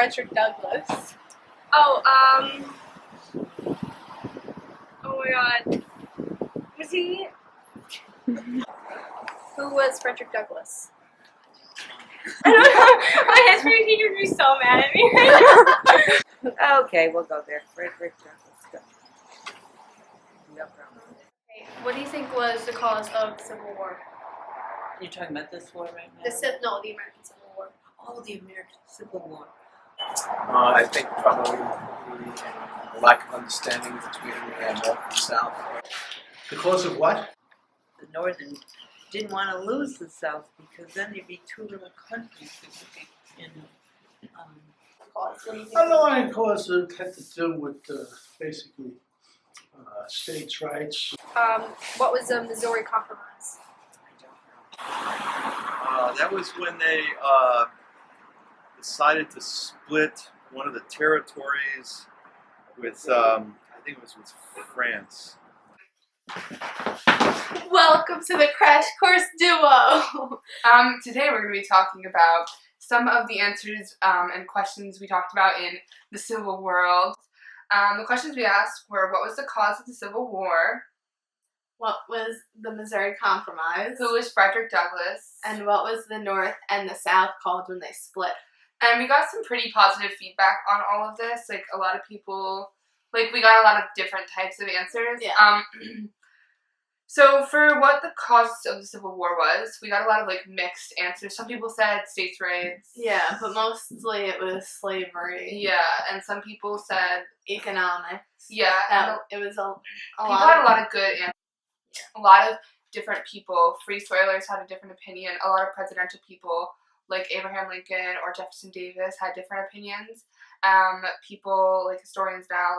Frederick Douglass? Oh my god. Was he? Who was Frederick Douglass? I don't know. My history teacher would be so mad at me right now. Okay, we'll go there. Frederick Douglass. Go. No problem. Okay. What do you think was the cause of the Civil War? You're talking about this war right now? The American Civil War. Oh, the American Civil War. I think probably the lack of understanding between North and South. The cause of what? The Northern didn't want to lose the South because then there'd be two little countries that would be in. Cause. What do you think? Underlying cause had to do with basically states' rights. What was the Missouri Compromise? That was when they decided to split one of the territories with, I think it was with France. Welcome to the Crash Course Duo! Today we're going to be talking about some of the answers and questions we talked about in the Civil War. The questions we asked were, what was the cause of the Civil War? What was the Missouri Compromise? Who was Frederick Douglass? And what was the North and the South called when they split? And we got some pretty positive feedback on all of this. Like, a lot of people, we got a lot of different types of answers. Yeah. So for what the cause of the Civil War was, we got a lot of, mixed answers. Some people said states' rights. Yeah, but mostly it was slavery. Yeah, and some people said Economics. yeah. It was a People lot. had a lot of good answers. A lot of different people. Free soilers had a different opinion. A lot of presidential people, like Abraham Lincoln or Jefferson Davis, had different opinions. People, historians now,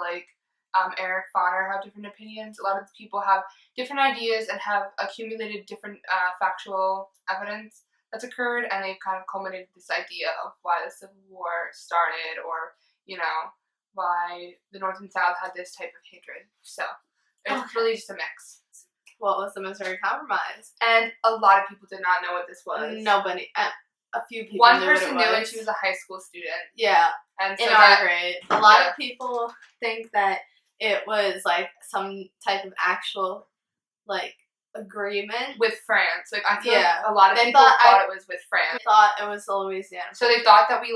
Eric Foner, have different opinions. A lot of people have different ideas and have accumulated different factual evidence that's occurred, and they've kind of culminated this idea of why the Civil War started, or, why the North and South had this type of hatred. So, it's really just a mix. What was the Missouri Compromise? And a lot of people did not know what this was. Nobody. A few people One knew person what it knew, was. and she was a high school student. Yeah, And so in that, our grade. A lot of people think that it was, some type of actual, agreement. with France. I feel Yeah. like a lot of They people thought it was with I France. thought it was Louisiana. So they thought that we,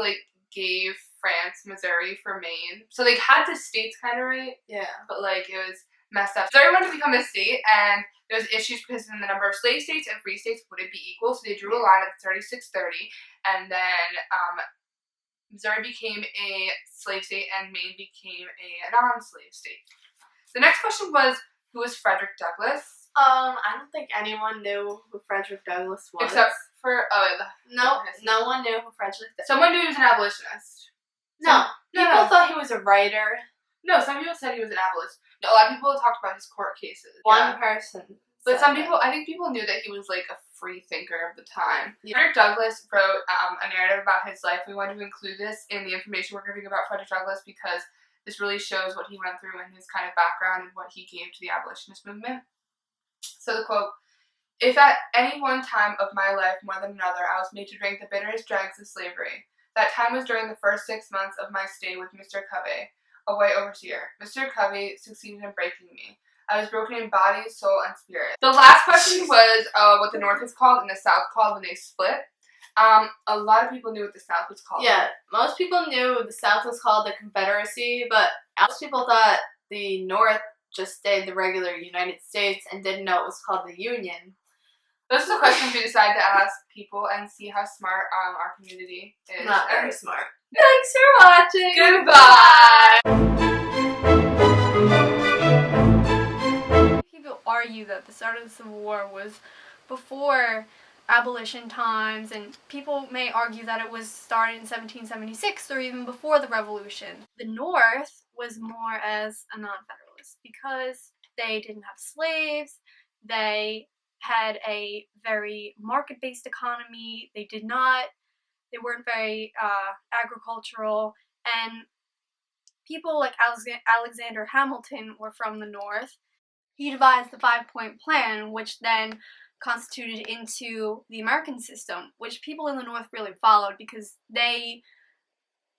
gave France Missouri for Maine. So they had the states kind of right, Yeah. but, it was messed up. Missouri wanted to become a state, and there was issues because in the number of slave states and free states wouldn't be equal, so they drew a line at 3630, and then Missouri became a slave state and Maine became a non-slave state. The next question was, who was Frederick Douglass? I don't think anyone knew who Frederick Douglass was. Except for, no one knew who Frederick Douglass. someone knew he was an abolitionist. No, No, people no. thought he was a writer. No, some people said he was an abolitionist. No, a lot of people talked about his court cases. One person. But said some that. people, I think people knew that he was a free thinker of the time. Yeah. Frederick Douglass wrote a narrative about his life. We wanted to include this in the information we're giving about Frederick Douglass because this really shows what he went through and his kind of background and what he gave to the abolitionist movement. So the quote, "If at any one time of my life more than another I was made to drink the bitterest dregs of slavery, that time was during the first 6 months of my stay with Mr. Covey, a white overseer. Mr. Covey succeeded in breaking me. I was broken in body, soul, and spirit." The last question was what the North is called and the South called when they split. A lot of people knew what the South was called. Yeah, most people knew the South was called the Confederacy, but most people thought the North just stayed the regular United States and didn't know it was called the Union. Those are the questions we decided to ask people and see how smart our community is. Not very smart. Thanks for watching. Goodbye. People argue that the start of the Civil War was before abolition times, and people may argue that it was started in 1776 or even before the Revolution. The North was more as a non-federalist because they didn't have slaves, they had a very market-based economy, they weren't very agricultural, and people like Alexander Hamilton were from the North. He devised the 5-point plan, which then constituted into the American system, which people in the North really followed because they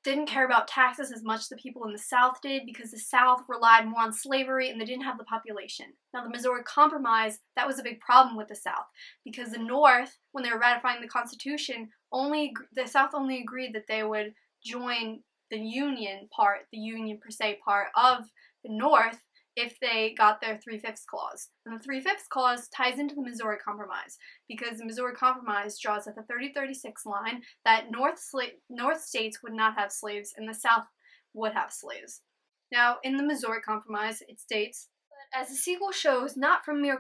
didn't care about taxes as much as the people in the South did, because the South relied more on slavery and they didn't have the population. Now, the Missouri Compromise, that was a big problem with the South, because the North, when they were ratifying the Constitution, the South only agreed that they would join the Union per se part of the North, if they got their 3/5 clause. And the 3/5 clause ties into the Missouri Compromise, because the Missouri Compromise draws at the 3036 line that North states would not have slaves and the South would have slaves. Now, in the Missouri Compromise, it states, as the sequel shows, not from mere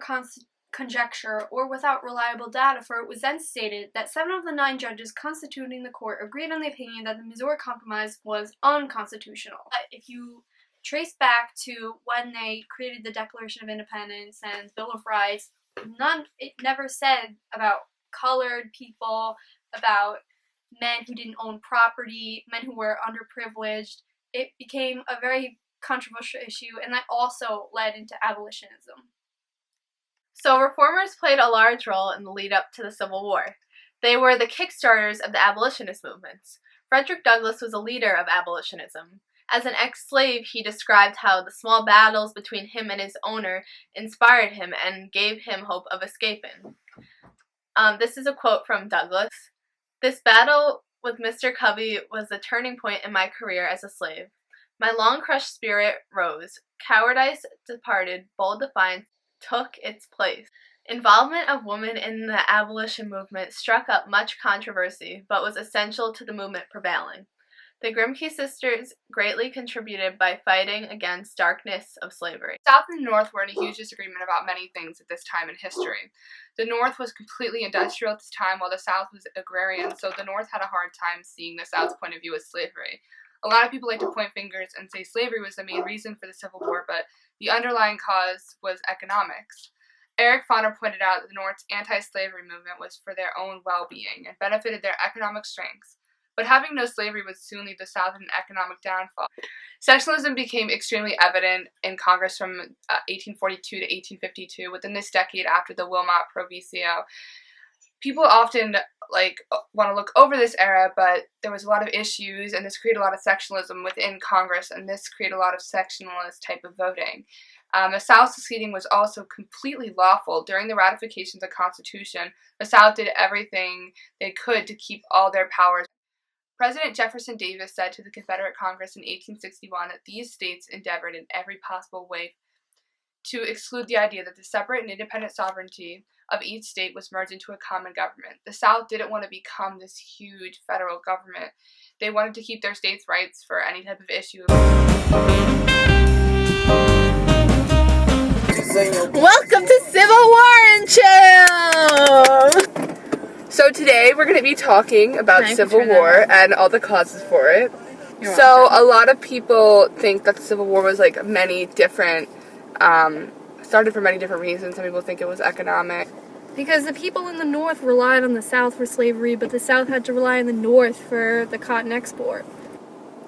conjecture or without reliable data, for it was then stated that 7 of the 9 judges constituting the court agreed on the opinion that the Missouri Compromise was unconstitutional. But if you trace back to when they created the Declaration of Independence and Bill of Rights, it never said about colored people, about men who didn't own property, men who were underprivileged. It became a very controversial issue, and that also led into abolitionism. So reformers played a large role in the lead up to the Civil War. They were the kickstarters of the abolitionist movements. Frederick Douglass was a leader of abolitionism. As an ex-slave, he described how the small battles between him and his owner inspired him and gave him hope of escaping. This is a quote from Douglass. "This battle with Mr. Covey was the turning point in my career as a slave. My long-crushed spirit rose. Cowardice departed, bold defiance took its place." Involvement of women in the abolition movement struck up much controversy, but was essential to the movement prevailing. The Grimke sisters greatly contributed by fighting against darkness of slavery. The South and the North were in a huge disagreement about many things at this time in history. The North was completely industrial at this time, while the South was agrarian, so the North had a hard time seeing the South's point of view as slavery. A lot of people like to point fingers and say slavery was the main reason for the Civil War, but the underlying cause was economics. Eric Foner pointed out that the North's anti-slavery movement was for their own well-being and benefited their economic strengths. But having no slavery would soon leave the South in an economic downfall. Sectionalism became extremely evident in Congress from 1842 to 1852, within this decade after the Wilmot Proviso. People often want to look over this era, but there was a lot of issues, and this created a lot of sectionalism within Congress, and this created a lot of sectionalist type of voting. The South seceding was also completely lawful. During the ratification of the Constitution, the South did everything they could to keep all their powers. President Jefferson Davis said to the Confederate Congress in 1861 that these states endeavored in every possible way to exclude the idea that the separate and independent sovereignty of each state was merged into a common government. The South didn't want to become this huge federal government. They wanted to keep their states' rights for any type of issue. Welcome to Civil War and Chill! So today we're going to be talking about Civil War and all the causes for it. So a lot of people think that the Civil War was like many different, started for many different reasons. Some people think it was economic. because the people in the North relied on the South for slavery, but the South had to rely on the North for the cotton export.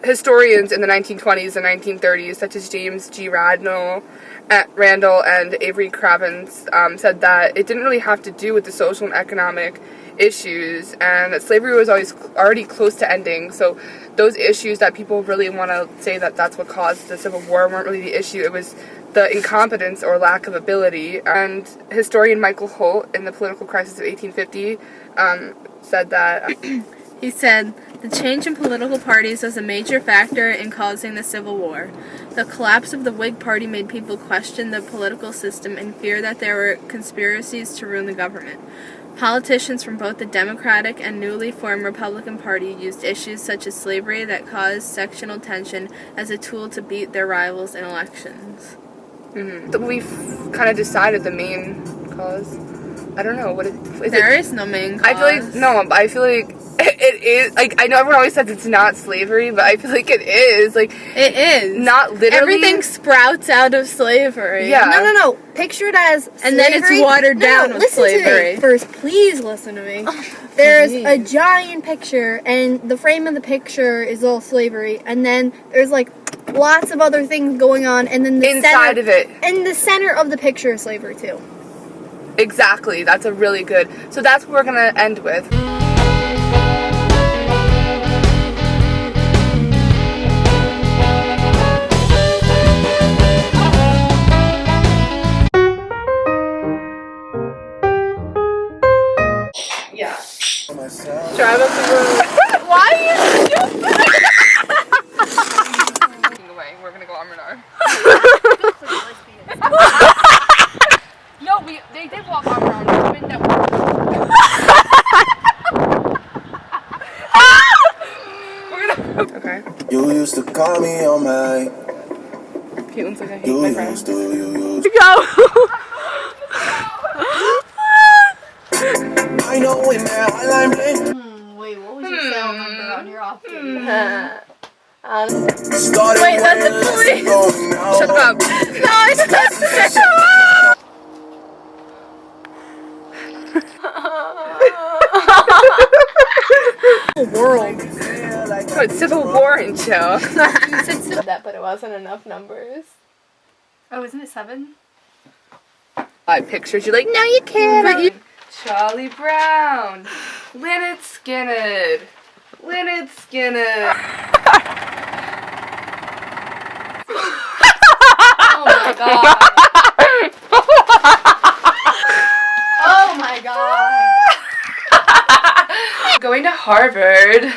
Historians in the 1920s and 1930s, such as James G. Randall and Avery Cravens, said that it didn't really have to do with the social and economic issues, and that slavery was already close to ending. So those issues that people really want to say that that's what caused the Civil War weren't really the issue. It was the incompetence or lack of ability. And historian Michael Holt, in the Political Crisis of 1850, said that... He said, "The change in political parties was a major factor in causing the Civil War. The collapse of the Whig Party made people question the political system and fear that there were conspiracies to ruin the government. Politicians from both the Democratic and newly formed Republican Party used issues such as slavery that caused sectional tension as a tool to beat their rivals in elections." Mm-hmm. We've kind of decided the main cause. I don't know what it is. There is no main cause. I feel like it is. Like, I know everyone always says it's not slavery, but I feel like it is. Like, it is. Not literally. Everything sprouts out of slavery. Yeah. No. Picture it as slavery. And then it's watered down with slavery. Listen to me first. Please listen to me. There's a giant picture, and the frame of the picture is all slavery, and then there's like lots of other things going on, and then inside of it. And the center of the picture is slavery too. Exactly. That's a really good. So that's what we're gonna end with. Drive up the road. Why are you stupid? Away. We're gonna go Arminar. No, they did walk around. The women that were. Okay. You used to call me on my. Caitlin's like, I hate You my friends. used to, you used Go! I know in that highline bling. Wait, what was your cell number on your off duty? Started Wait, that's the when police. going out. Shut up. No, it's not. World. What, Civil War and show. You said that, but it wasn't enough numbers. Oh, isn't it 7? I pictured you like, no, you can't. But you Charlie Brown. Lynyrd Skynyrd. Lynyrd Skynyrd. Oh my god. Oh my god. Going to Harvard.